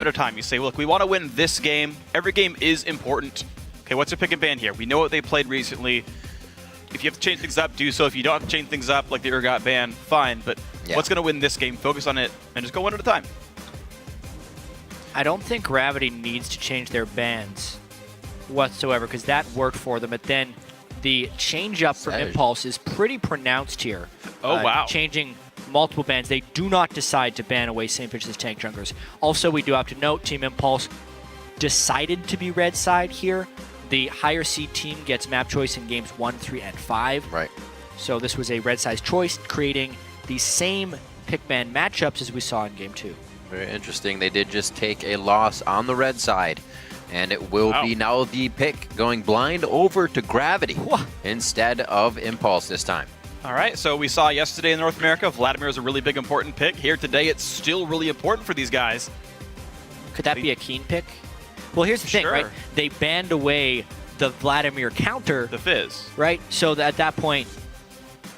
at a time. You say, look, we want to win this game. Every game is important. Okay, what's your pick and ban here? We know what they played recently. If you have to change things up, do so. If you don't have to change things up, like the Urgot ban, fine. But what's going to win this game? Focus on it and just go one at a time. I don't think Gravity needs to change their bans whatsoever because that worked for them. But then the change up from Impulse is pretty pronounced here. Oh, wow. Changing multiple bans. They do not decide to ban away same pitch as tank junglers. Also, we do have to note Team Impulse decided to be red side here. The higher seed team gets map choice in games 1, 3, and 5. Right. So this was a red size choice, creating the same pick ban matchups as we saw in game 2. Very interesting. They did just take a loss on the red side. And it will be now the pick going blind over to Gravity instead of Impulse this time. All right, so we saw yesterday in North America, Vladimir is a really big important pick. Here today, it's still really important for these guys. Could that be a Keen pick? Well, here's the thing, right? They banned away the Vladimir counter. The Fizz. Right? So at that point...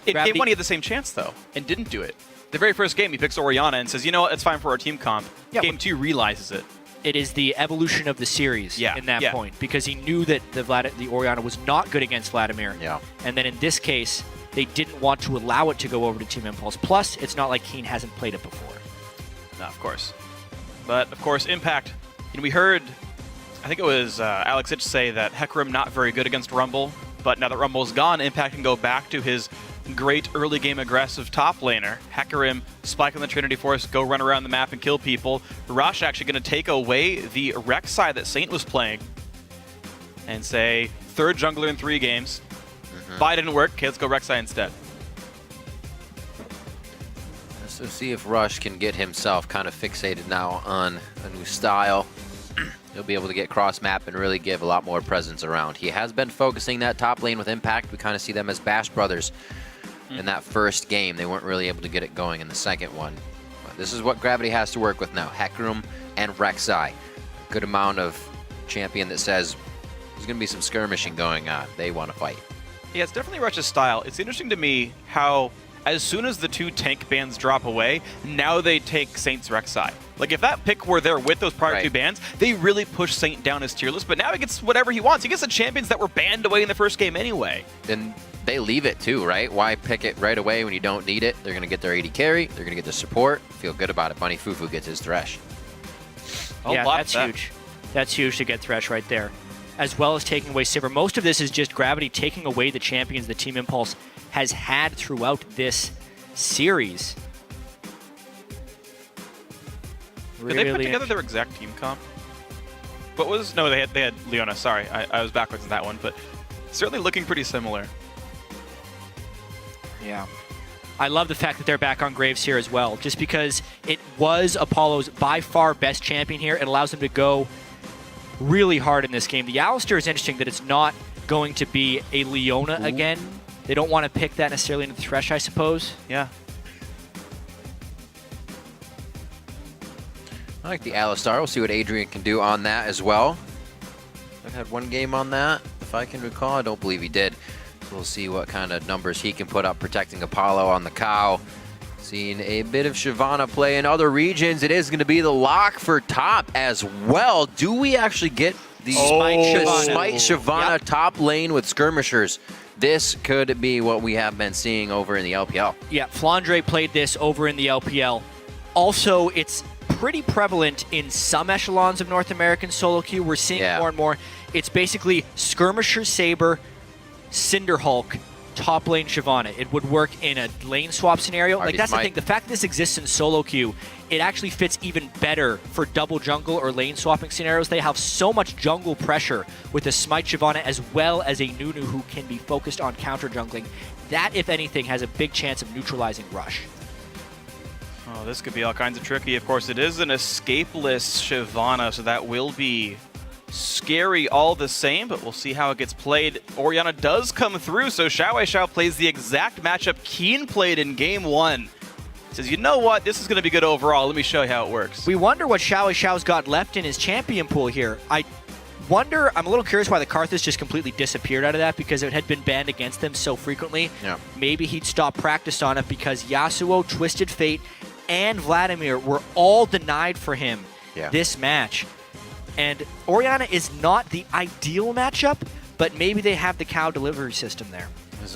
In game 1, he had the same chance, though, and didn't do it. The very first game, he picks Orianna and says, you know what, it's fine for our team comp. Yeah, game 2 realizes it. It is the evolution of the series in that point, because he knew that the Orianna was not good against Vladimir. Yeah. And then in this case, they didn't want to allow it to go over to Team Impulse. Plus, it's not like Keen hasn't played it before. No, of course. But, of course, Impact, we heard... I think it was Alex Itch say that Hecarim not very good against Rumble, but now that Rumble's gone, Impact can go back to his great early game aggressive top laner. Hecarim, spike on the Trinity Force, go run around the map and kill people. Rush actually going to take away the Rek'Sai that Saint was playing and say, third jungler in 3 games. Buy didn't work, okay, let's go Rek'Sai instead. So see if Rush can get himself kind of fixated now on a new style. He'll be able to get cross-map and really give a lot more presence around. He has been focusing that top lane with Impact. We kind of see them as Bash Brothers in that first game. They weren't really able to get it going in the second one. But this is what Gravity has to work with now. Hecarim and Rek'Sai. A good amount of champion that says there's going to be some skirmishing going on. They want to fight. Yeah, it's definitely Rush's style. It's interesting to me how as soon as the 2 tank bans drop away, now they take Saint's Rek'Sai. Like, if that pick were there with those prior 2 bans, they really push Saint down his tier list, but now he gets whatever he wants. He gets the champions that were banned away in the first game anyway. Then they leave it too, right? Why pick it right away when you don't need it? They're going to get their AD carry, they're going to get the support, feel good about it. Bunny Fufu gets his Thresh. Yeah, that's huge. That's huge to get Thresh right there. As well as taking away Sivir. Most of this is just Gravity taking away the champions that Team Impulse has had throughout this series. Did they put together their exact team comp? What was... No, they had Leona, sorry. I was backwards in that one, but certainly looking pretty similar. Yeah. I love the fact that they're back on Graves here as well, just because it was Apollo's by far best champion here. It allows them to go really hard in this game. The Alistar is interesting that it's not going to be a Leona again. They don't want to pick that necessarily into the Thresh, I suppose. Yeah. I like the Alistar. We'll see what Adrian can do on that as well. I've had 1 game on that, if I can recall. I don't believe he did. So we'll see what kind of numbers he can put up protecting Apollo on the cow. Seeing a bit of Shyvana play in other regions. It is going to be the lock for top as well. Do we actually get the Smite Shyvana top lane with skirmishers? This could be what we have been seeing over in the LPL. Yeah, Flandre played this over in the LPL. Also, it's pretty prevalent in some echelons of North American solo queue. We're seeing more and more. It's basically Skirmisher Saber, Cinderhulk, top lane Shyvana. It would work in a lane swap scenario. Like, that's the thing. The fact that this exists in solo queue, it actually fits even better for double jungle or lane swapping scenarios. They have so much jungle pressure with the Smite Shyvana as well as a Nunu who can be focused on counter jungling. That, if anything, has a big chance of neutralizing Rush. Oh, this could be all kinds of tricky. Of course, it is an escapeless Shyvana, so that will be scary all the same, but we'll see how it gets played. Orianna does come through, so Xiao plays the exact matchup Keen played in game 1. Says, you know what, this is going to be good overall. Let me show you how it works. We wonder what Xiao's got left in his champion pool here. I'm a little curious why the Karthus just completely disappeared out of that, because it had been banned against them so frequently. Yeah. Maybe he'd stop practice on it because Yasuo, Twisted Fate, and Vladimir were all denied for him this match. And Orianna is not the ideal matchup, but maybe they have the cow delivery system there. There's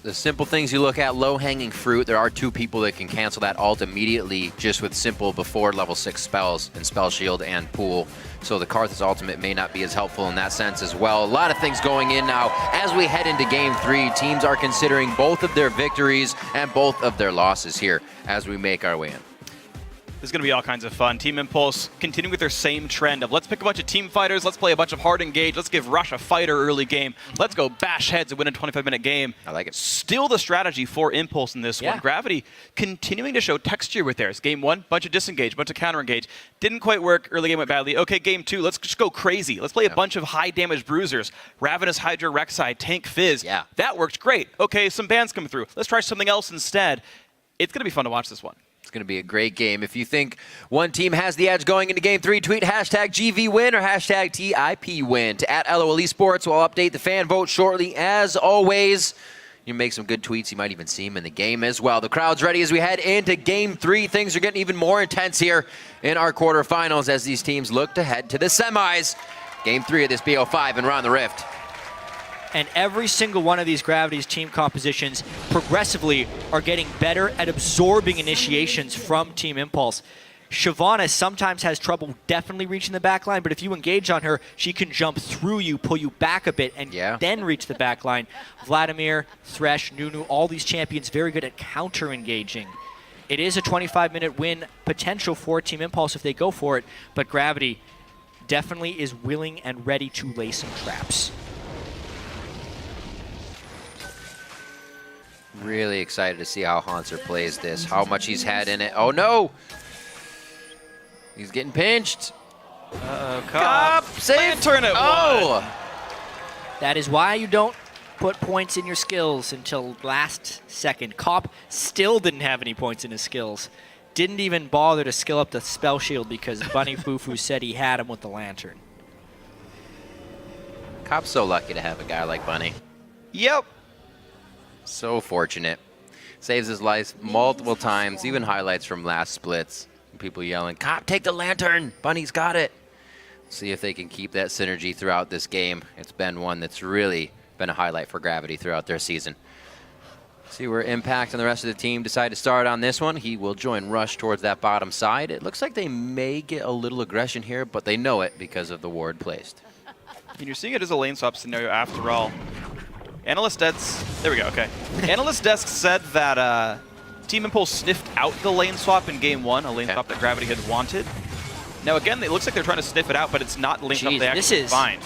the simple things you look at, low-hanging fruit. There are 2 people that can cancel that ult immediately just with simple before level 6 spells and Spell Shield and Pool. So the Karthus ultimate may not be as helpful in that sense as well. A lot of things going in now. As we head into Game 3, teams are considering both of their victories and both of their losses here as we make our way in. This is going to be all kinds of fun. Team Impulse continuing with their same trend of let's pick a bunch of team fighters, let's play a bunch of hard engage, let's give Rush a fighter early game, let's go bash heads and win a 25-minute game. I like it. Still the strategy for Impulse in this one. Gravity continuing to show texture with theirs. Game 1, bunch of disengage, bunch of counter engage. Didn't quite work, early game went badly. Okay, Game 2, let's just go crazy. Let's play a bunch of high damage bruisers. Ravenous Hydra, Rek'Sai, Tank Fizz. That worked great. Okay, some bans come through. Let's try something else instead. It's going to be fun to watch this one. It's going to be a great game. If you think one team has the edge going into Game 3, tweet hashtag GVWin or hashtag TIPWin to @LOL Esports. We'll update the fan vote shortly. As always, you make some good tweets. You might even see them in the game as well. The crowd's ready as we head into Game 3. Things are getting even more intense here in our quarterfinals as these teams look to head to the semis. Game 3 of this BO5 and Round the Rift. And every single one of these Gravity's team compositions progressively are getting better at absorbing initiations from Team Impulse. Shyvana sometimes has trouble definitely reaching the backline, but if you engage on her, she can jump through you, pull you back a bit, and then reach the backline. Vladimir, Thresh, Nunu, all these champions very good at counter-engaging. It is a 25-minute win potential for Team Impulse if they go for it, but Gravity definitely is willing and ready to lay some traps. Really excited to see how Hanser plays this, how much he's had in it. Oh no! He's getting pinched. Cop, save! Turn it one. That is why you don't put points in your skills until last second. Cop still didn't have any points in his skills. Didn't even bother to skill up the Spell Shield because Bunny Fufu said he had him with the Lantern. Cop's so lucky to have a guy like Bunny. Yep. So fortunate. Saves his life multiple times, even highlights from last splits. People yelling, Cop, take the Lantern! Bunny's got it! See if they can keep that synergy throughout this game. It's been one that's really been a highlight for Gravity throughout their season. See where Impact and the rest of the team decide to start on this one. He will join Rush towards that bottom side. It looks like they may get a little aggression here, but they know it because of the ward placed. And you're seeing it as a lane swap scenario after all. Analyst Desk, there we go, okay. Analyst Desk said that Team Impulse sniffed out the lane swap in Game 1, a lane swap that Gravity had wanted. Now again, it looks like they're trying to sniff it out, but it's not the lane swap they actually find.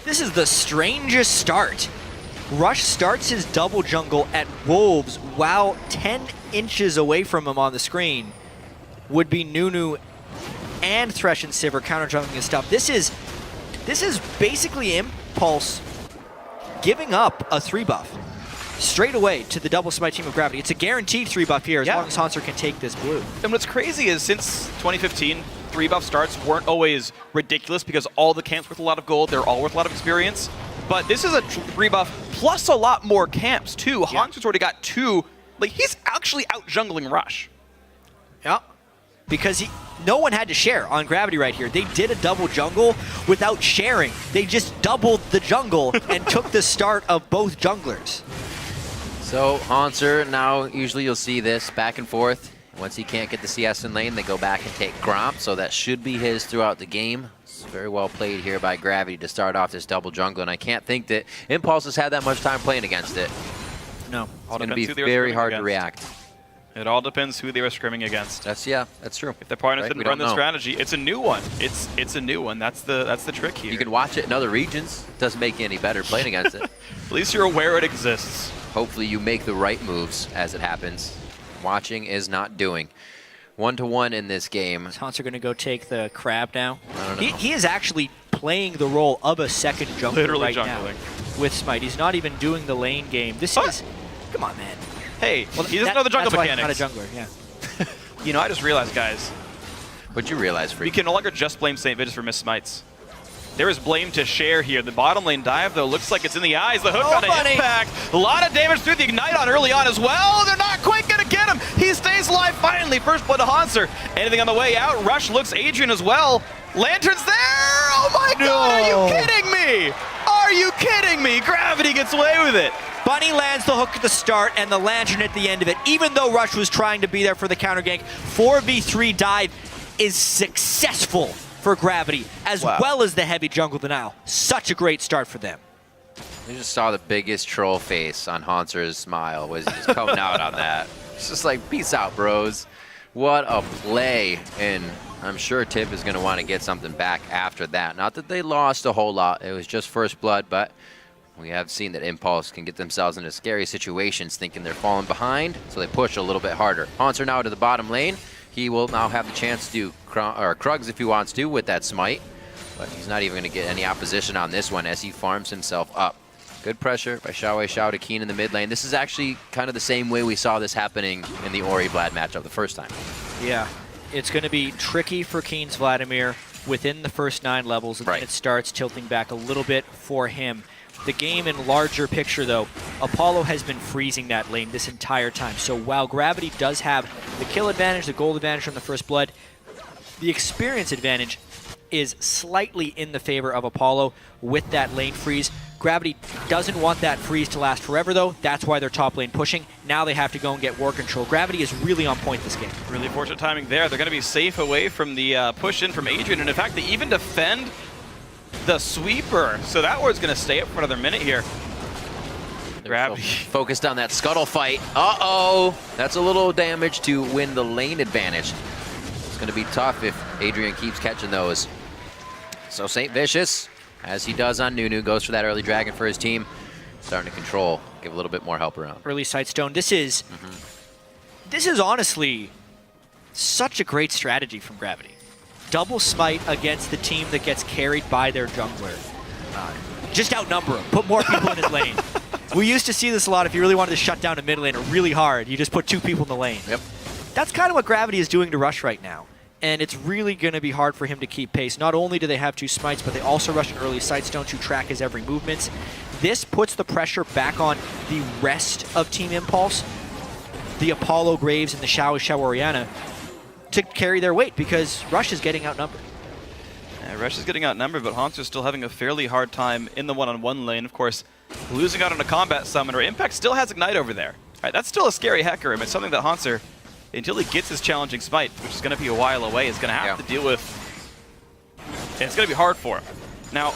This is the strangest start. Rush starts his double jungle at Wolves while 10 inches away from him on the screen would be Nunu and Thresh and Sivir counter jungling his stuff. This is basically Impulse giving up a 3-buff straight away to the double smite team of Gravity. It's a guaranteed 3-buff here as long as Hanser can take this blue. And what's crazy is since 2015, 3-buff starts weren't always ridiculous because all the camps worth a lot of gold, they're all worth a lot of experience. But this is a 3-buff plus a lot more camps too. Hanser's already got 2. Like, he's actually out jungling Rush. Yeah. Because no one had to share on Gravity right here. They did a double jungle without sharing. They just doubled the jungle and took the start of both junglers. So Hanser, now usually you'll see this back and forth. Once he can't get the CS in lane, they go back and take Gromp, so that should be his throughout the game. It's very well played here by Gravity to start off this double jungle, and I can't think that Impulse has had that much time playing against it. No. It's going to be very hard to react. It all depends who they were scrimming against. That's true. If their partners didn't run the strategy, it's a new one. It's a new one. That's the trick here. You can watch it in other regions. It doesn't make you any better playing against it. At least you're aware it exists. Hopefully you make the right moves as it happens. Watching is not doing. 1-to-1 in this game. Is Hanser going to go take the crab now? I don't know. He is actually playing the role of a second jungler now with Smite. He's not even doing the lane game. This is... Come on, man. Hey, well, he doesn't know the jungle mechanics. That's why he's not a jungler, yeah. You know, I just realized, guys. What'd you realize, Freak? We can no longer just blame St. Vitus for missed smites. There is blame to share here. The bottom lane dive, though, looks like it's in the eyes. The hook on an impact. A lot of damage through the Ignite on early on as well. They're not quite going to get get him. He stays alive finally. First blood to Hanser. Anything on the way out? Rush looks Adrian as well. Lantern's there! Oh my god, are you kidding me? Are you kidding me? Gravity gets away with it. Bunny lands the hook at the start and the Lantern at the end of it. Even though Rush was trying to be there for the counter gank, 4v3 dive is successful for Gravity, as well as the heavy jungle denial. Such a great start for them. You just saw the biggest troll face on Hanser's smile was just coming out on that. It's just like, peace out, bros. What a play. And I'm sure Tip is going to want to get something back after that. Not that they lost a whole lot. It was just first blood, but we have seen that Impulse can get themselves into scary situations thinking they're falling behind, so they push a little bit harder. Hanser now to the bottom lane. He will now have the chance to do Krugs if he wants to with that smite, but he's not even going to get any opposition on this one as he farms himself up. Good pressure by Xiao to Keen in the mid lane. This is actually kind of the same way we saw this happening in the Ori Vlad matchup the first time. Yeah, it's going to be tricky for Keen's Vladimir within the first 9 levels, and then it starts tilting back a little bit for him. The game in larger picture, though, Apollo has been freezing that lane this entire time. So while Gravity does have the kill advantage, the gold advantage from the first blood, the experience advantage is slightly in the favor of Apollo with that lane freeze. Gravity doesn't want that freeze to last forever, though. That's why they're top lane pushing. Now they have to go and get war control. Gravity is really on point this game. Really fortunate timing there. They're going to be safe away from the push in from Adrian. And in fact, they even defend the sweeper. So that ward's going to stay up for another minute here. Gravity. Focused on that scuttle fight. Uh-oh. That's a little damage to win the lane advantage. It's going to be tough if Adrian keeps catching those. So St. Vicious, as he does on Nunu, goes for that early dragon for his team. Starting to control, give a little bit more help around. Early Sightstone. This is honestly such a great strategy from Gravity. Double smite against the team that gets carried by their jungler. Just outnumber him. Put more people in his lane. We used to see this a lot. If you really wanted to shut down a mid laner really hard, you just put 2 people in the lane. Yep. That's kind of what Gravity is doing to Rush right now. And it's really going to be hard for him to keep pace. Not only do they have 2 smites, but they also rush an early Sightstone to track his every movements. This puts the pressure back on the rest of Team Impulse, the Apollo Graves and the Xiao Oriana, to carry their weight because Rush is getting outnumbered. Yeah, Rush is getting outnumbered, but Hanser's still having a fairly hard time in the one-on-one lane. Of course, losing out on a combat summoner. Impact still has Ignite over there. All right, that's still a scary Hecarim, and it's something that Hanser, until he gets his challenging smite, which is going to be a while away, is going to have to deal with. And it's going to be hard for him. Now,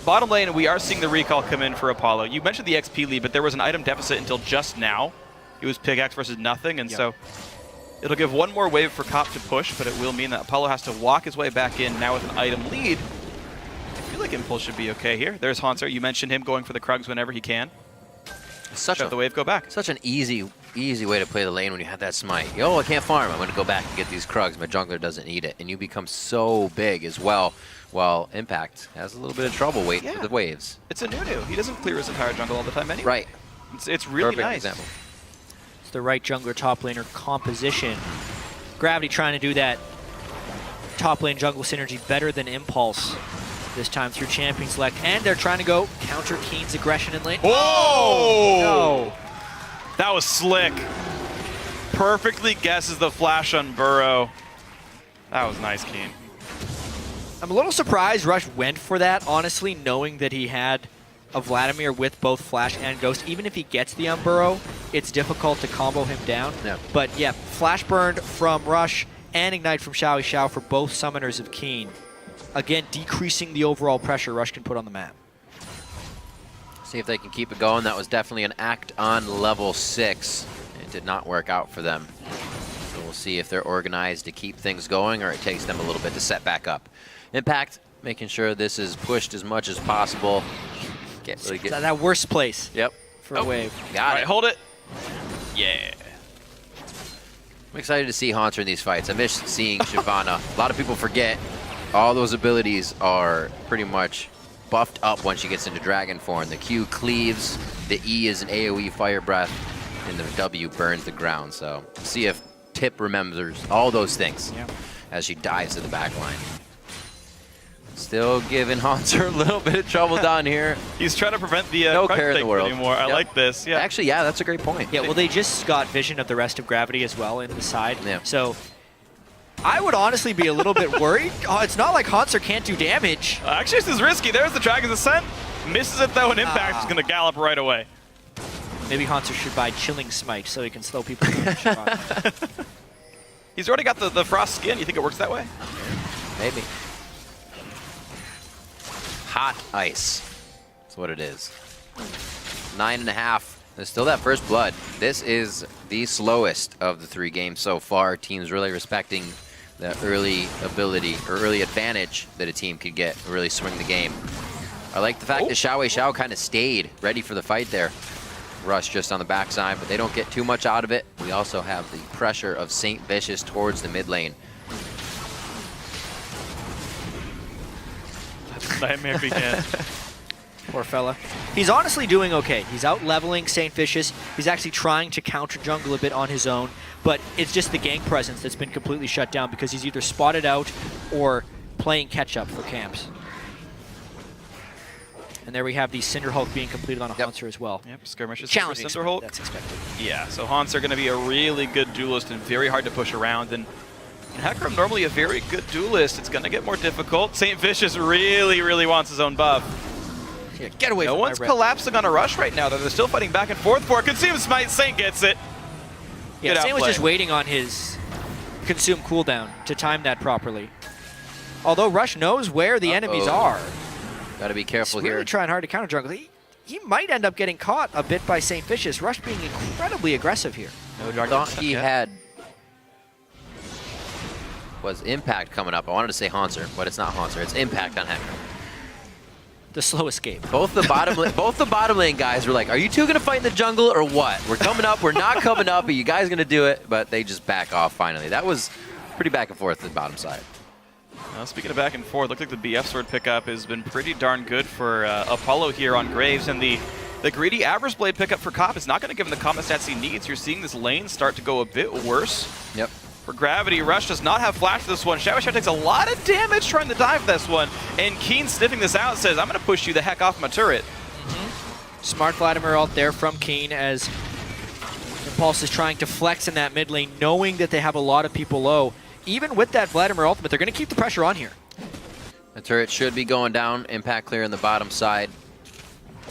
bottom lane, we are seeing the recall come in for Apollo. You mentioned the XP lead, but there was an item deficit until just now. It was pickaxe versus nothing, and so it'll give one more wave for Cop to push, but it will mean that Apollo has to walk his way back in now with an item lead. I feel like Impulse should be okay here. There's Hanser. You mentioned him going for the Krugs whenever he can. Such the wave go back. Such an easy way to play the lane when you have that smite. Yo, I can't farm. I'm going to go back and get these Krugs. My jungler doesn't need it. And you become so big as well. While Impact has a little bit of trouble waiting for the waves. It's a Nunu. He doesn't clear his entire jungle all the time anyway. Right. It's really Perfect nice. Example. It's the right jungler top laner composition. Gravity trying to do that top lane jungle synergy better than Impulse this time through champion select. And they're trying to go counter Keen's aggression in lane. Oh! No. That was slick. Perfectly guesses the flash on Burrow. That was nice, Keen. I'm a little surprised Rush went for that, honestly, knowing that he had a Vladimir with both Flash and Ghost. Even if he gets the Burrow, it's difficult to combo him down. Yeah. But yeah, Flash burned from Rush and Ignite from Xiao for both summoners of Keen. Again, decreasing the overall pressure Rush can put on the map. See if they can keep it going. That was definitely an act on level 6. It did not work out for them. So we'll see if they're organized to keep things going or it takes them a little bit to set back up. Impact, making sure this is pushed as much as possible. That worst place for a wave. Got it. Hold it. Yeah. I'm excited to see Hanser in these fights. I miss seeing Shyvana. A lot of people forget all those abilities are pretty much buffed up once she gets into dragon form. The Q cleaves, the E is an AoE fire breath, and the W burns the ground. So see if Tip remembers all those things as she dives to the back line. Still giving Hanser a little bit of trouble down here. He's trying to prevent the No crunch care in the take world. anymore. I like this. Yeah. Actually, yeah, that's a great point. Yeah, well, they just got vision of the rest of Gravity as well in the side. Yeah. So I would honestly be a little bit worried. It's not like Hanser can't do damage. Actually, this is risky. There's the Dragon's Ascent. Misses it though, and Impact is going to gallop right away. Maybe Hanser should buy Chilling Smite so he can slow people down. He's already got the Frost skin. You think it works that way? Maybe. Hot ice. That's what it is. 9.5. There's still that first blood. This is the slowest of the 3 games so far. Teams really respecting the early ability or early advantage that a team could get, really swing the game. I like the fact that Xiao kind of stayed ready for the fight there. Rush just on the backside, but they don't get too much out of it. We also have the pressure of St. Vicious towards the mid lane. Nightmare began. Poor fella. He's honestly doing okay. He's out leveling St. Vicious. He's actually trying to counter jungle a bit on his own, but it's just the gank presence that's been completely shut down because he's either spotted out or playing catch up for camps. And there we have the Cinderhulk being completed on a Hanser as well. Yep, skirmishes. Challenging Cinderhulk. That's expected. Yeah, so Hanser going to be a really good duelist and very hard to push around. And Hecarim normally a very good duelist. It's going to get more difficult. St. Vicious really, really wants his own buff. Yeah, get away no from one's my red. collapsing on a rush right now, though. They're still fighting back and forth for it. Consume Smite. Saint gets it. Yeah, Saint was just waiting on his consume cooldown to time that properly. Although Rush knows where the enemies are. Gotta be careful He's really here. trying hard to counter jungle. He might end up getting caught a bit by St. Vicious. Rush being incredibly aggressive here. No Thought he had was Impact coming up. I wanted to say Hanser, but it's not Hanser. It's Impact on Hecarim. The slow escape. Both the bottom lane guys were like, "Are you two gonna fight in the jungle or what? We're coming up. We're not coming up. Are you guys gonna do it?" But they just back off finally. That was pretty back and forth to the bottom side. Well, speaking of back and forth, looks like the BF sword pickup has been pretty darn good for Apollo here on Graves, and the greedy Average Blade pickup for Cop is not going to give him the combat stats he needs. You're seeing this lane start to go a bit worse. Yep. For Gravity, Rush does not have flash for this one. Xiao takes a lot of damage trying to dive this one, and Keen sniffing this out says, "I'm going to push you the heck off my turret." Smart Vladimir out there from Keen as Impulse is trying to flex in that mid lane, knowing that they have a lot of people low. Even with that Vladimir ultimate, they're going to keep the pressure on here. The turret should be going down. Impact clear on the bottom side.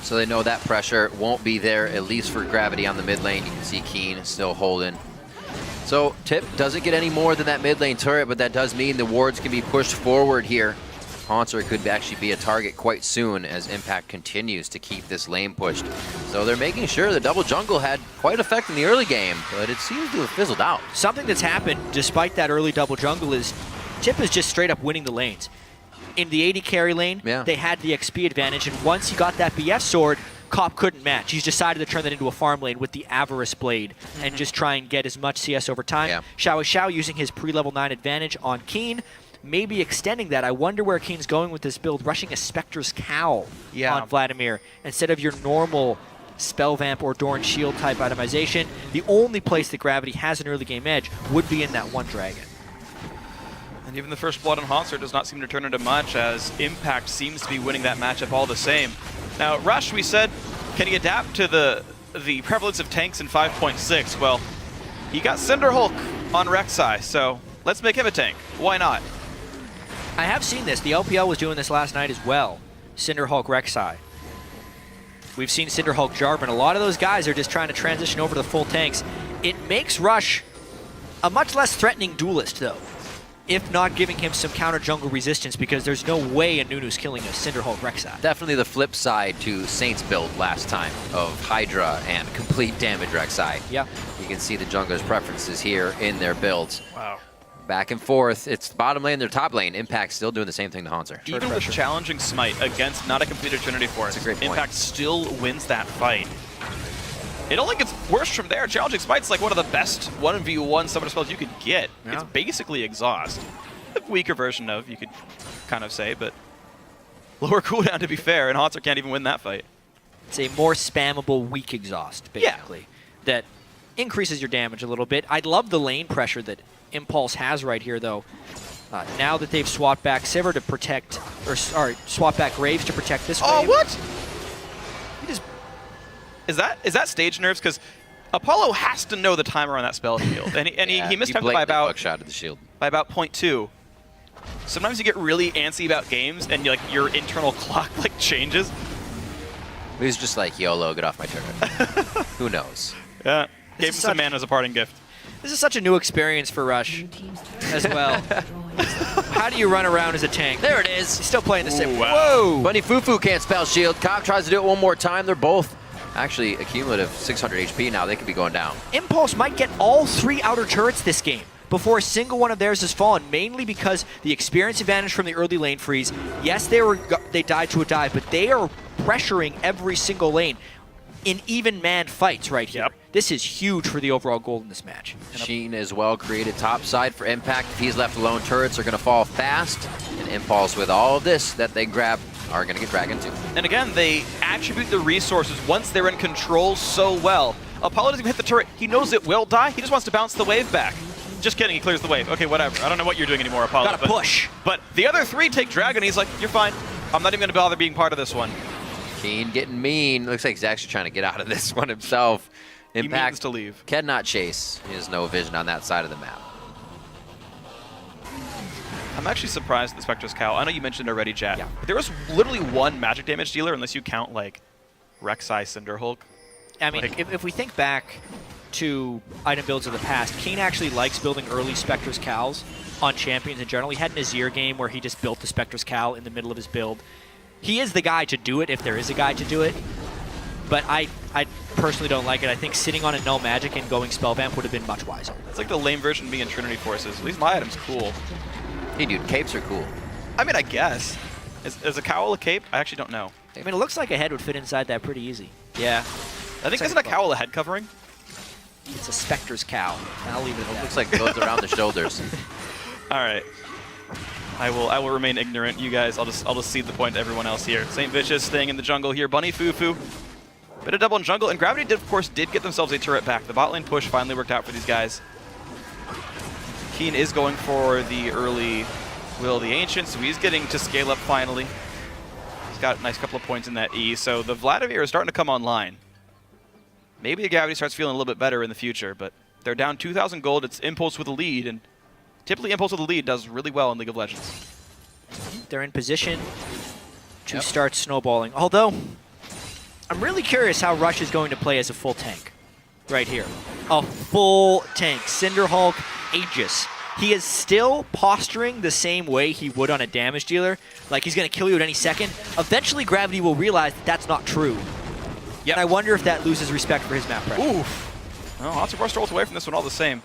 So they know that pressure won't be there, at least for Gravity on the mid lane. You can see Keen still holding. So Tip doesn't get any more than that mid lane turret, but that does mean the wards can be pushed forward here. Hanser could actually be a target quite soon as Impact continues to keep this lane pushed. So they're making sure the double jungle had quite effect in the early game, but it seems to have fizzled out. Something that's happened despite that early double jungle is Tip is just straight up winning the lanes. In the AD carry lane, they had the XP advantage, and once he got that BF sword, Cop couldn't match. He's decided to turn that into a farm lane with the Avarice Blade and just try and get as much CS over time. Xiao using his pre-level 9 advantage on Keen, maybe extending that. I wonder where Keen's going with this build, rushing a Spectre's Cowl on Vladimir instead of your normal Spell Vamp or Dorn Shield type itemization. The only place that Gravity has an early game edge would be in that one dragon. And even the first blood on Hanser does not seem to turn into much, as Impact seems to be winning that matchup all the same. Now, Rush, we said, can he adapt to the prevalence of tanks in 5.6? Well, he got Cinderhulk on Rek'Sai, so let's make him a tank. Why not? I have seen this. The LPL was doing this last night as well. Cinderhulk Rek'Sai. We've seen Cinderhulk Jarvan. A lot of those guys are just trying to transition over to the full tanks. It makes Rush a much less threatening duelist, though, if not giving him some counter jungle resistance, because there's no way a Nunu's killing a Cinderhulk Rek'Sai. Definitely the flip side to Saint's build last time of Hydra and complete damage Rek'Sai. Yeah. You can see the jungler's preferences here in their builds. Wow. Back and forth. It's the bottom lane, their top lane. Impact still doing the same thing to Hanser. Even with challenging Smite against not a complete Eternity Force, That's a great point. Impact still wins that fight. It only gets worse from there. Challenging Smite's like one of the best 1v1 summoner spells you could get. Yeah. It's basically Exhaust. A weaker version of, you could kind of say, but lower cooldown to be fair, and Hanser can't even win that fight. It's a more spammable weak exhaust, basically, that increases your damage a little bit. I'd love the lane pressure that Impulse has right here, though. Now that they've swapped back Sivir to protect, or swapped back Graves to protect this Oh, wave. what? He just... Is that stage nerfs? Because Apollo has to know the timer on that spell shield, and he mistimed it by about shot at the shield. By about 0.2. Sometimes you get really antsy about games, and your internal clock changes. He's just like, YOLO, get off my turret. Who knows? Yeah, gave him some mana as a parting gift. This is such a new experience for Rush as well. How do you run around as a tank? There it is. He's still playing the same. Wow. Whoa! Bunny Fufu can't spell shield. Cobb tries to do it one more time. They're both actually a cumulative 600 HP now. They could be going down. Impulse might get all 3 outer turrets this game before a single one of theirs has fallen, mainly because the experience advantage from the early lane freeze. Yes, they died to a dive, but they are pressuring every single lane in even man fights right here. Yep. This is huge for the overall goal in this match. Sheen is well created top side for Impact. If he's left alone, turrets are going to fall fast. And Impulse, with all of this that they grab, are going to get dragged into. And again, they attribute the resources once they're in control so well. Apollo doesn't even hit the turret. He knows it will die. He just wants to bounce the wave back. Just kidding, he clears the wave. Okay, whatever. I don't know what you're doing anymore, Apollo. Gotta push. But the other 3 take Dragon. He's like, you're fine. I'm not even going to bother being part of this one. Keen getting mean. Looks like he's actually trying to get out of this one himself. Impact He means to leave. cannot chase. He has no vision on that side of the map. I'm actually surprised at the Spectre's Cow. I know you mentioned already, Jat. Yeah. But there was literally 1 magic damage dealer, unless you count, Rek'Sai Cinderhulk. I mean, if we think back to item builds of the past, Keen actually likes building early Spectre's Cows on champions in general. He had an Azir game where he just built the Spectre's Cow in the middle of his build. He is the guy to do it if there is a guy to do it, but I personally don't like it. I think sitting on a null magic and going Spellvamp would have been much wiser. It's like the lame version of me in Trinity Forces. At least my item's cool. Hey, dude, capes are cool. I mean, I guess. Is a cowl a cape? I actually don't know. I mean, it looks like a head would fit inside that pretty easy. Yeah. I think isn't a cowl a head covering? It's a Spectre's Cow. I'll leave it at It that. looks like it goes around the shoulders. All right. I will remain ignorant. You guys, I'll just cede the point to everyone else here. St. Vicious staying in the jungle here. Bunny Fufu. Bit of double in jungle, and Gravity did, of course, get themselves a turret back. The bot lane push finally worked out for these guys. Keen is going for the early Will of the Ancient, so he's getting to scale up finally. He's got a nice couple of points in that E, so the Vladimir is starting to come online. Maybe the Gravity starts feeling a little bit better in the future, but they're down 2,000 gold. It's Impulse with a lead, and typically Impulse with a lead does really well in League of Legends. They're in position to start snowballing. Although, I'm really curious how Rush is going to play as a full tank right here. A full tank. Cinderhulk, Aegis. He is still posturing the same way he would on a damage dealer. Like he's going to kill you at any second. Eventually, Gravity will realize that that's not true. Yep. And I wonder if that loses respect for his map prep. Oof. Well, lots of Rush rolls away from this one all the same.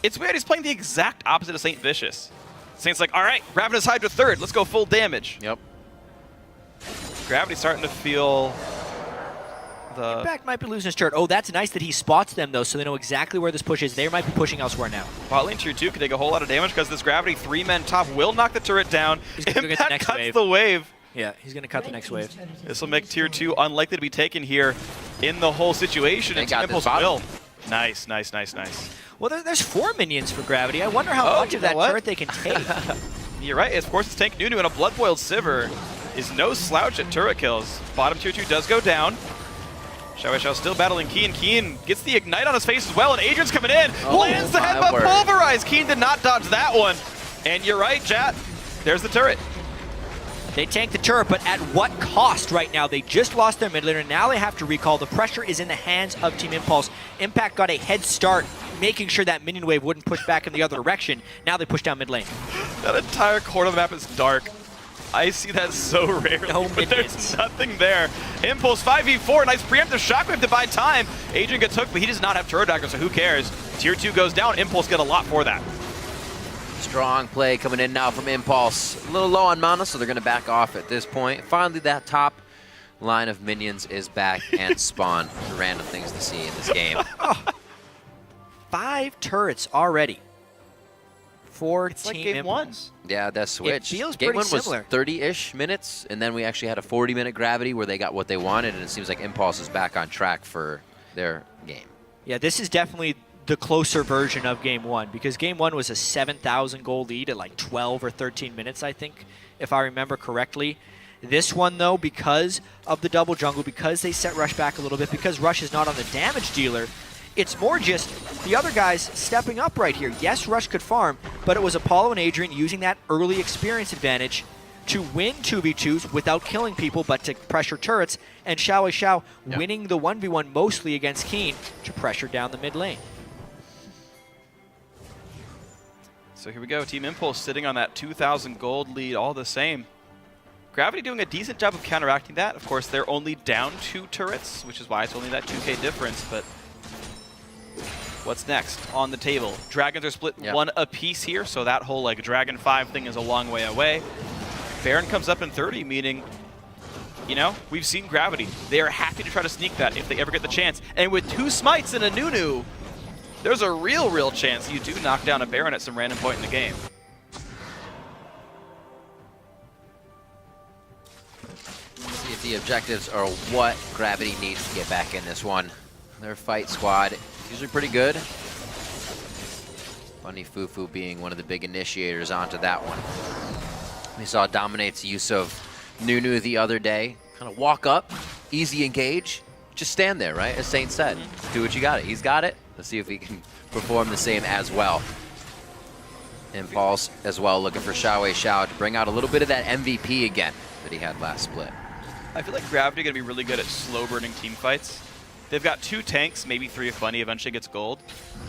It's weird, he's playing the exact opposite of St. Vicious. Saint's like, all right, Ravenous Hydra third, let's go full damage. Yep. Gravity's starting to feel the... Impact might be losing his turret. Oh, that's nice that he spots them, though, so they know exactly where this push is. They might be pushing elsewhere now. Bot lane tier 2 could take a whole lot of damage because this Gravity 3-man top will knock the turret down. He's gonna go get the Impact next cuts wave. the wave. Yeah, he's going to cut the next wave. This will make tier 2 unlikely to be taken here in the whole situation. They And got Team this Impulse will. bottom. Nice, nice, nice, nice. Well, there's 4 minions for Gravity. I wonder how Oh, much you of know that what? turret they can take. You're right. Of course, it's Tank Nunu, and a Blood-Boiled Sivir is no slouch at turret kills. Bottom tier 2 does go down. Shao still battling Keen. Keen gets the Ignite on his face as well, and Adrian's coming in. Oh, Lands the my headbutt word. Pulverize. Keen did not dodge that one. And you're right, chat. There's the turret. They tank the turret, but at what cost right now? They just lost their mid laner, and now they have to recall. The pressure is in the hands of Team Impulse. Impact got a head start, making sure that minion wave wouldn't push back in the other direction. Now they push down mid lane. That entire corner of the map is dark. I see that so rarely, No but there's minions. nothing there. Impulse 5v4, nice preemptive shockwave to buy time. Adrian gets hooked, but he does not have turret dagger, so who cares? Tier 2 goes down, Impulse get a lot for that. Strong play coming in now from Impulse. A little low on mana, so they're going to back off at this point. Finally, that top line of minions is back and spawn. Random things to see in this game. 5 turrets already for It's like Team game Impulse. Yeah, that switch. feels Game pretty 1 was similar. 30-ish minutes, and then we actually had a 40-minute Gravity where they got what they wanted, and it seems like Impulse is back on track for their game. Yeah, this is definitely the closer version of Game 1, because Game 1 was a 7,000 goal lead at like 12 or 13 minutes, I think, if I remember correctly. This one, though, because of the double jungle, because they set Rush back a little bit, because Rush is not on the damage dealer, it's more just the other guys stepping up right here. Yes, Rush could farm, but it was Apollo and Adrian using that early experience advantage to win 2v2s without killing people, but to pressure turrets, and Xiao winning the 1v1 mostly against Keen to pressure down the mid lane. So here we go, Team Impulse sitting on that 2,000 gold lead all the same. Gravity doing a decent job of counteracting that. Of course, they're only down 2 turrets, which is why it's only that 2k difference, but what's next on the table? Dragons are split 1 apiece here, so that whole like Dragon 5 thing is a long way away. Baron comes up in 30, meaning, you know, we've seen Gravity. They are happy to try to sneak that if they ever get the chance. And with 2 smites and a Nunu, there's a real chance you do knock down a Baron at some random point in the game. Let's see if the objectives are what Gravity needs to get back in this one. Their fight squad is usually pretty good. Bunny Fufu being one of the big initiators onto that one. We saw Dominate's use of Nunu the other day. Kind of walk up, easy engage, just stand there, right? As Saint said, do what you got it. He's got it. Let's see if he can perform the same as well. Impulse as well, looking for Xiao to bring out a little bit of that MVP again that he had last split. I feel like Gravity are going to be really good at slow-burning team fights. They've got 2 tanks, maybe 3 if Bunny eventually gets gold,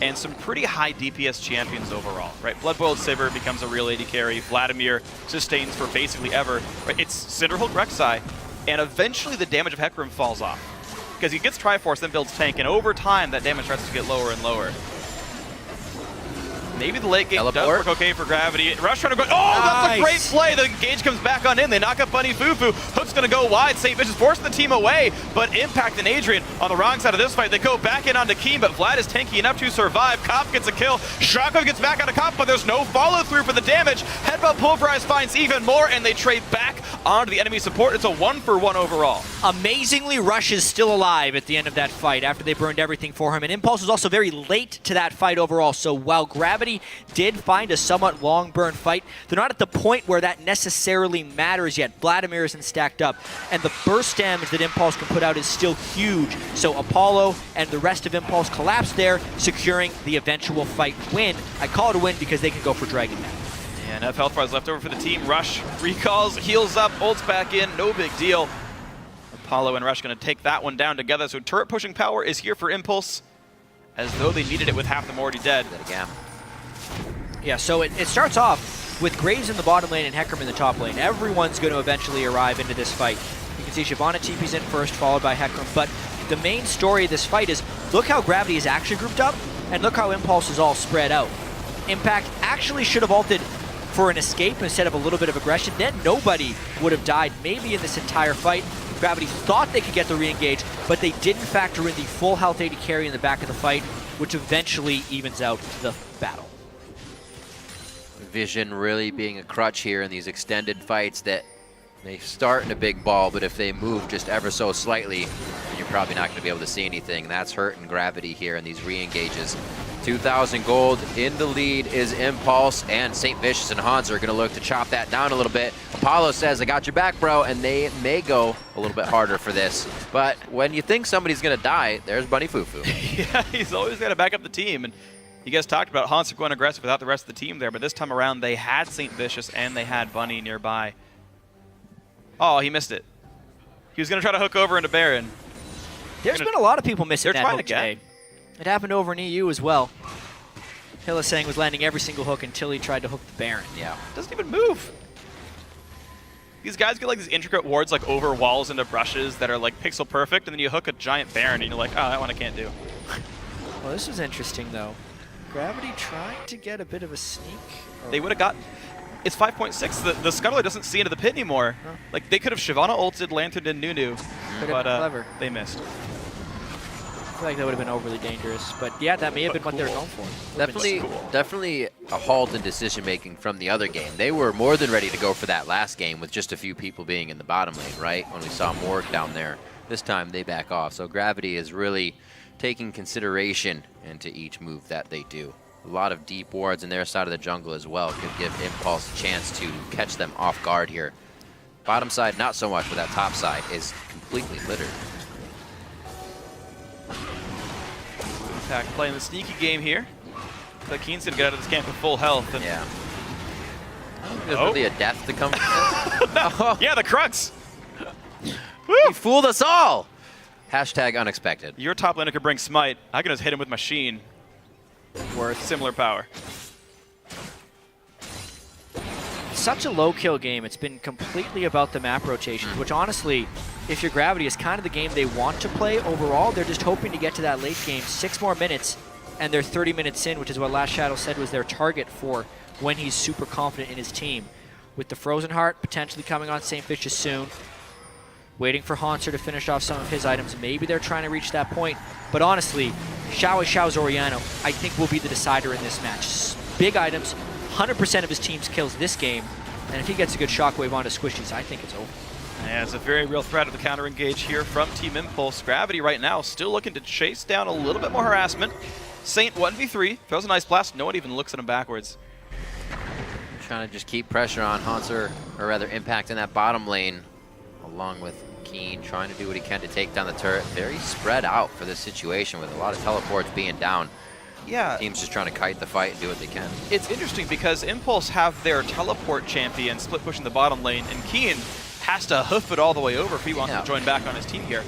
and some pretty high DPS champions overall, right? Bloodboiled Sivir becomes a real AD carry. Vladimir sustains for basically ever. Right? It's Cinderhulk Rek'Sai, and eventually the damage of Hecarim falls off. Because he gets Triforce, then builds tank, and over time that damage starts to get lower and lower. Maybe the late game does work okay for Gravity. Rush trying to go. Oh, that's a great play. The engage comes back on in. They knock up Bunny Fufu. Hook's going to go wide. St. Vicious forcing the team away, but Impact and Adrian on the wrong side of this fight. They go back in onto Keen, but Vlad is tanky enough to survive. Kopf gets a kill. Shrakov gets back onto Kopf, but there's no follow through for the damage. Headbutt Pulverize finds even more, and they trade back onto the enemy support. It's a 1-for-1 overall. Amazingly, Rush is still alive at the end of that fight after they burned everything for him, and Impulse was also very late to that fight overall. So while Gravity did find a somewhat long burn fight, they're not at the point where that necessarily matters yet. Vladimir isn't stacked up, and the burst damage that Impulse can put out is still huge. So Apollo and the rest of Impulse collapse there, securing the eventual fight win. I call it a win because they can go for Dragon now. And enough health bars left over for the team. Rush recalls, heals up, ults back in, no big deal. Apollo and Rush going to take that one down together. So turret pushing power is here for Impulse, as though they needed it with half them already dead. Yeah, so it starts off with Graves in the bottom lane and Hecarim in the top lane. Everyone's going to eventually arrive into this fight. You can see Shyvana TP's in first, followed by Hecarim. But the main story of this fight is, look how Gravity is actually grouped up, and look how Impulse is all spread out. Impact actually should have ulted for an escape instead of a little bit of aggression. Then nobody would have died maybe in this entire fight. Gravity thought they could get the re-engage, but they didn't factor in the full health AD carry in the back of the fight, which eventually evens out the battle. Vision really being a crutch here in these extended fights that they start in a big ball, but if they move just ever so slightly, you're probably not going to be able to see anything. That's hurting Gravity here in these re-engages. 2,000 gold in the lead is Impulse, and St. Vicious and Hans are going to look to chop that down a little bit. Apollo says, I got your back, bro, and they may go a little bit harder for this. But when you think somebody's going to die, there's Bunny Fufu. Yeah, he's always got to back up the team. And you guys talked about Hans going aggressive without the rest of the team there, but this time around they had St. Vicious and they had Bunny nearby. Oh, he missed it. He was going to try to hook over into Baron. There's been a lot of people missing that hook today. It happened over in EU as well. Hylissang was landing every single hook until he tried to hook the Baron. Yeah. Doesn't even move. These guys get like these intricate wards like over walls into brushes that are like pixel perfect, and then you hook a giant Baron and you're like, oh, that one I can't do. Well, this was interesting though. Gravity trying to get a bit of a sneak. They would have got... It's 5.6. The Scuttler doesn't see into the pit anymore. Huh. Like, they could have Shyvana ulted, Lantern, and Nunu. But they missed. I feel like that would have been overly dangerous. But yeah, that may have been what they were going for. Definitely a halt in decision-making from the other game. They were more than ready to go for that last game with just a few people being in the bottom lane, right? When we saw Morg down there. This time, they back off. So Gravity is really taking consideration into each move that they do. A lot of deep wards in their side of the jungle as well could give Impulse a chance to catch them off guard here. Bottom side, not so much, but that top side is completely littered. Impact playing the sneaky game here. But Keen's gonna get out of this camp with full health. And Yeah. There's really a death to come from this. yeah, the Crux. He fooled us all. Hashtag unexpected. Your top laner could bring Smite. I can just hit him with Machine. Worth similar power. Such a low kill game. It's been completely about the map rotations, which honestly, if you're Gravity, is kind of the game they want to play overall. They're just hoping to get to that late game. 6 more minutes, and they're 30 minutes in, which is what Last Shadow said was their target for when he's super confident in his team. With the Frozen Heart potentially coming on St. Vicious soon, waiting for Haunter to finish off some of his items. Maybe they're trying to reach that point. But honestly, Xiao's Orianna, I think, will be the decider in this match. Big items, 100% of his team's kills this game. And if he gets a good shockwave onto Squishies, I think it's over. Yeah, it's a very real threat of the counter engage here from Team Impulse. Gravity right now still looking to chase down a little bit more harassment. Saint 1v3, throws a nice blast. No one even looks at him backwards. Trying to just keep pressure on Haunter, or rather Impact in that bottom lane, along with Keen trying to do what he can to take down the turret. Very spread out for this situation with a lot of teleports being down. Yeah. Team's just trying to kite the fight and do what they can. It's interesting because Impulse have their teleport champion split pushing the bottom lane, and Keen has to hoof it all the way over if he wants to join back on his team here.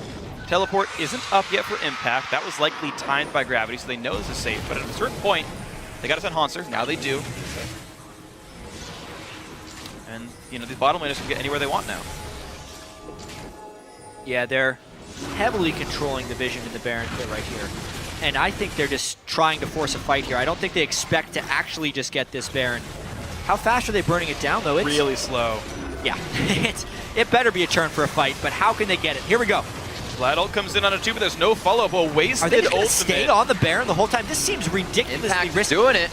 Teleport isn't up yet for Impact. That was likely timed by Gravity, so they know this is safe. But at a certain point, they got to send Haunter. Now they do. And, you know, these bottom laners can get anywhere they want now. Yeah, they're heavily controlling the vision in the Baron pit right here. And I think they're just trying to force a fight here. I don't think they expect to actually just get this Baron. How fast are they burning it down, though? It's really slow. Yeah, it better be a turn for a fight, but how can they get it? Here we go. Vlad ult comes in on a 2, but there's no follow-up. A wasted Are they just gonna ultimate. stay on the Baron the whole time? This seems ridiculously Impact risky. doing it.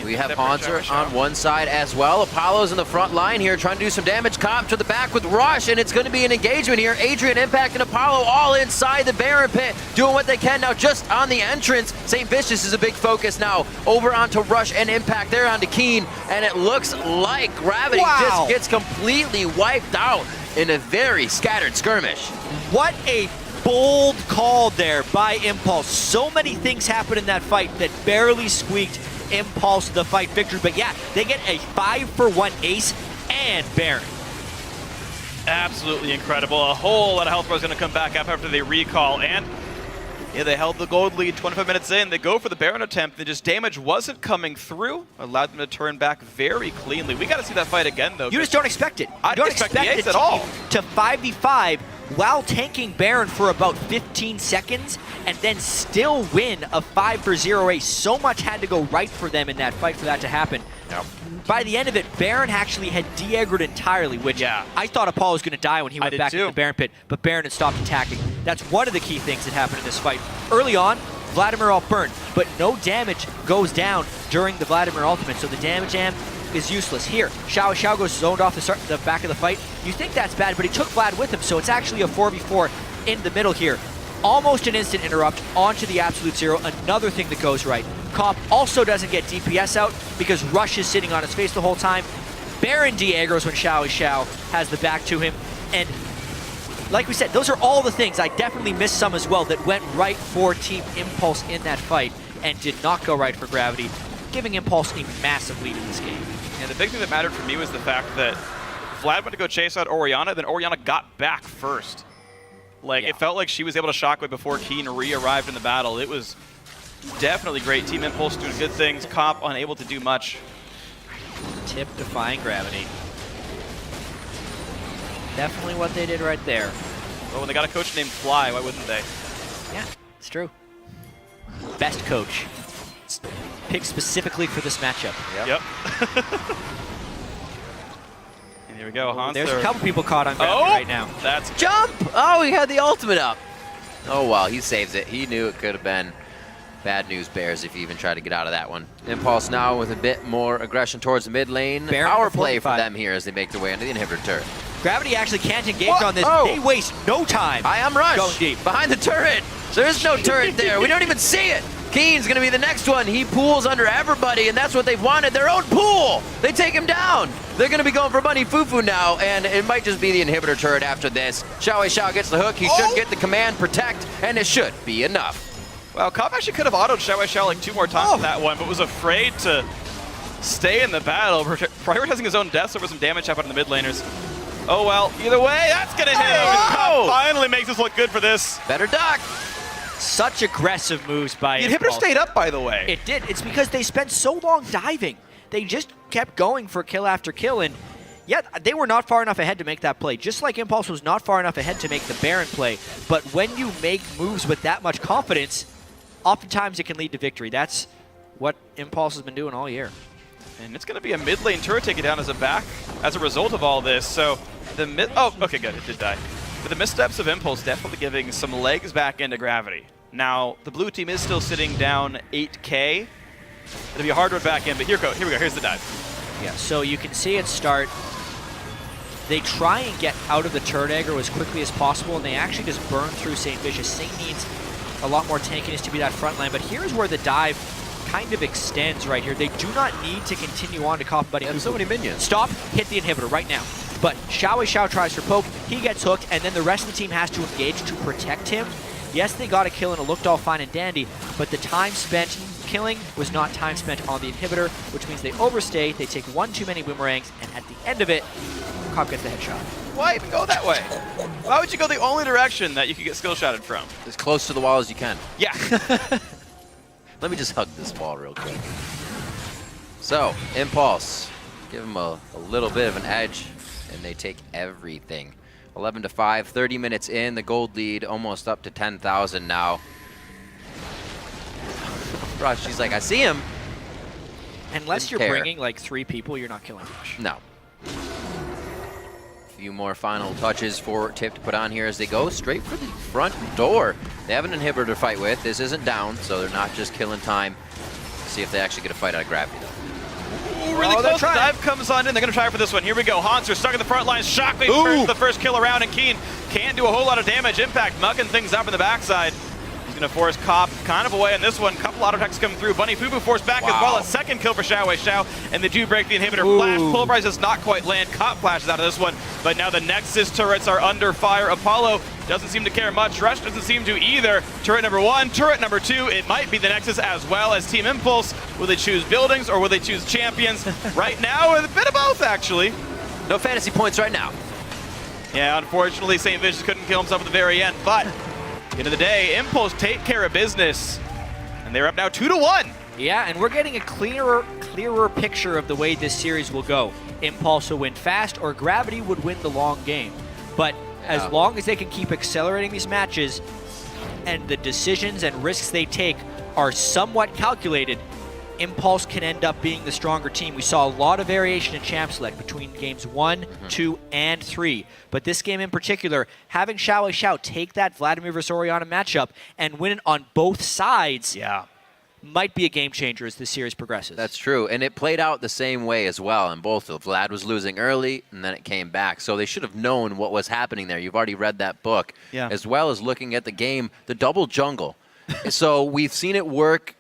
We have Haunter on one side as well. Apollo's in the front line here trying to do some damage. Cobb to the back with Rush, and it's going to be an engagement here. Adrian, Impact, and Apollo all inside the Baron pit, doing what they can now just on the entrance. St. Vicious is a big focus now. Over onto Rush and Impact. They're onto Keen, and it looks like Gravity just gets completely wiped out in a very scattered skirmish. What a bold call there by Impulse. So many things happened in that fight that barely squeaked Impulse the fight victory, but yeah, they get a 5-for-1 ace and Baron. Absolutely incredible. A whole lot of health bar is going to come back up after they recall, and yeah, they held the gold lead 25 minutes in. They go for the Baron attempt, and just damage wasn't coming through, allowed them to turn back very cleanly. We got to see that fight again, though. You just don't expect it. I don't expect the ace at all. To 5v5 while tanking Baron for about 15 seconds and then still win a 5-for-0 ace. So much had to go right for them in that fight for that to happen. Yep. By the end of it, Baron actually had de-aggroed entirely, which I thought Apollo was going to die when he went back into the Baron pit, but Baron had stopped attacking. That's one of the key things that happened in this fight. Early on, Vladimir ult burned, but no damage goes down during the Vladimir ultimate, so the damage amp is useless. Here, Xiao goes zoned off the back of the fight. You think that's bad, but he took Vlad with him, so it's actually a 4v4 in the middle here. Almost an instant interrupt onto the Absolute Zero. Another thing that goes right. Cop also doesn't get DPS out because Rush is sitting on his face the whole time. Baron de-aggros when Xiao has the back to him. And like we said, those are all the things. I definitely missed some as well that went right for Team Impulse in that fight and did not go right for Gravity, giving Impulse a massive lead in this game. And the big thing that mattered for me was the fact that Vlad went to go chase out Orianna, then Orianna got back first. Like, it felt like she was able to shockwave before Keen re-arrived in the battle. It was definitely great. Team Impulse doing good things. Cop unable to do much. Tip defying Gravity. Definitely what they did right there. Well, when they got a coach named Fly, why wouldn't they? Yeah, it's true. Best coach. Picked specifically for this matchup. Yep. And here we go, Hans. There's a couple people caught on Gravity right now. That's jump! Oh, he had the ultimate up. Oh, well, he saves it. He knew it could have been bad news Bears if he even tried to get out of that one. Impulse now with a bit more aggression towards the mid lane. Power play for them here as they make their way into the inhibitor turret. Gravity actually can't engage on this. They waste no time. I am Rush going deep. behind the turret. So there's no turret there. We don't even see it. Keen's going to be the next one. He pools under everybody, and that's what they've wanted, their own pool. They take him down. They're going to be going for Bunny Fufu now, and it might just be the inhibitor turret after this. Xiao gets the hook. He should get the command protect, and it should be enough. Well, Cobb actually could have autoed Xiao like 2 more times on that one, but was afraid to stay in the battle, prioritizing his own deaths over some damage happened in the mid laners. Oh well, either way, that's going to hit him. And Cobb finally makes us look good for this. Better duck. Such aggressive moves by The inhibitor Impulse. stayed up, by the way. It did. It's because they spent so long diving. They just kept going for kill after kill, and yet they were not far enough ahead to make that play. Just like Impulse was not far enough ahead to make the Baron play. But when you make moves with that much confidence, oftentimes it can lead to victory. That's what Impulse has been doing all year. And it's going to be a mid lane turret taken down as a result of all this. So the mid. Oh, okay, good. It did die. But the missteps of Impulse definitely giving some legs back into Gravity. Now, the blue team is still sitting down 8K. It'll be a hard road back in, but here we go. Here's the dive. Yeah, so you can see it start. They try and get out of the turret aggro as quickly as possible, and they actually just burn through St. Vicious. Saint needs a lot more tankiness to be that front line, but here's where the dive kind of extends right here. They do not need to continue on to Coffin Buddy. They have so many minions. Stop, hit the inhibitor right now. But Xiao tries for poke, he gets hooked, and then the rest of the team has to engage to protect him. Yes, they got a kill and it looked all fine and dandy, but the time spent killing was not time spent on the inhibitor, which means they overstay, they take one too many boomerangs, and at the end of it, Cobb gets the headshot. Why even go that way? Why would you go the only direction that you could get skill shotted from? As close to the wall as you can. Yeah. Let me just hug this wall real quick. So, Impulse. Give him a little bit of an edge, and they take everything. 11-5, 30 minutes in, the gold lead almost up to 10,000 now. Rush, she's like, I see him. Unless Didn't you're care. bringing like 3 people, you're not killing Rush. No. A few more final touches for Tip to put on here as they go straight for the front door. They have an inhibitor to fight with. This isn't down, so they're not just killing time. See if they actually get a fight out of Gravity, though. Ooh, really close. The dive comes on in. They're going to try for this one. Here we go. Hanser stuck in the front line. Shockley turns the first kill around, and Keen can't do a whole lot of damage. Impact mucking things up in the backside. He's going to force Cobb kind of away on this one. Couple auto attacks coming through. Bunny Fufu forced back as well. A second kill for Xiao, and they do break the inhibitor. Flash pulverize does not quite land. Cop flashes out of this one, but now the Nexus turrets are under fire. Apollo doesn't seem to care much. Rush doesn't seem to either. Turret number 1, turret number 2. It might be the Nexus as well as Team Impulse. Will they choose buildings or will they choose champions? Right now, a bit of both, actually. No fantasy points right now. Yeah, unfortunately, St. Vicious couldn't kill himself at the very end, but end of the day, Impulse take care of business, and they're up now 2-1. Yeah, and we're getting a clearer picture of the way this series will go. Impulse will win fast, or Gravity would win the long game. But as long as they can keep accelerating these matches, and the decisions and risks they take are somewhat calculated, Impulse can end up being the stronger team. We saw a lot of variation in Champ Select between games 1, 2, and 3. But this game in particular, having Xiao take that Vladimir vs. Orianna matchup and win it on both sides might be a game changer as this series progresses. That's true, and it played out the same way as well in both. Vlad was losing early, and then it came back. So they should have known what was happening there. You've already read that book, as well as looking at the game, the double jungle. So we've seen it work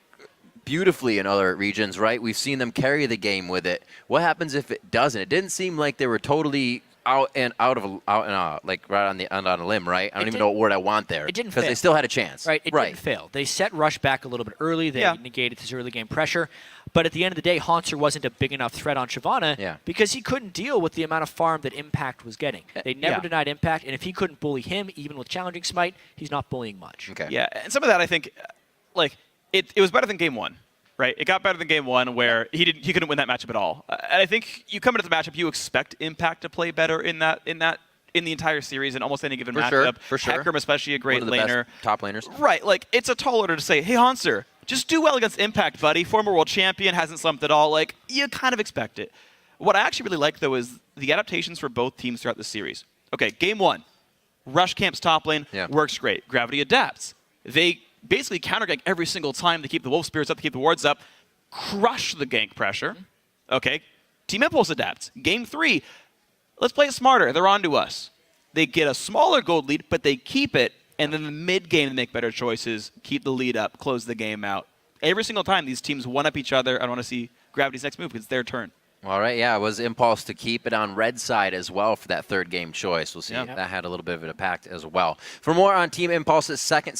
beautifully in other regions, right? We've seen them carry the game with it. What happens if it doesn't? It didn't seem like they were totally out and like right on a limb, right? I don't even know what word I want there. It didn't because fail. they still had a chance. Right, it didn't fail. They set Rush back a little bit early. They negated his early game pressure. But at the end of the day, Hanser wasn't a big enough threat on Shyvana because he couldn't deal with the amount of farm that Impact was getting. They never denied Impact, and if he couldn't bully him, even with challenging Smite, he's not bullying much. Okay. Yeah, and some of that I think, like, it was better than game 1. Right, it got better than game 1 where he couldn't win that matchup at all. And I think you come into the matchup, you expect Impact to play better in the entire series in almost any given matchup. For sure. Hecarim, especially a great One of the laner. best top laners. Right, like it's a tall order to say, hey Hanser, just do well against Impact, buddy. Former world champion, hasn't slumped at all. Like you kind of expect it. What I actually really like though is the adaptations for both teams throughout the series. Okay, game 1, Rush Camp's top lane works great. Gravity adapts. They basically counter-gank every single time to keep the Wolf Spirits up, to keep the wards up, crush the gank pressure. Okay, Team Impulse adapts. Game 3, let's play it smarter. They're on to us. They get a smaller gold lead, but they keep it. And then the mid-game, they make better choices, keep the lead up, close the game out. Every single time, these teams one-up each other. I want to see Gravity's next move because it's their turn. All right, yeah, it was Impulse to keep it on red side as well for that third game choice. We'll see if that had a little bit of an impact as well. For more on Team Impulse's second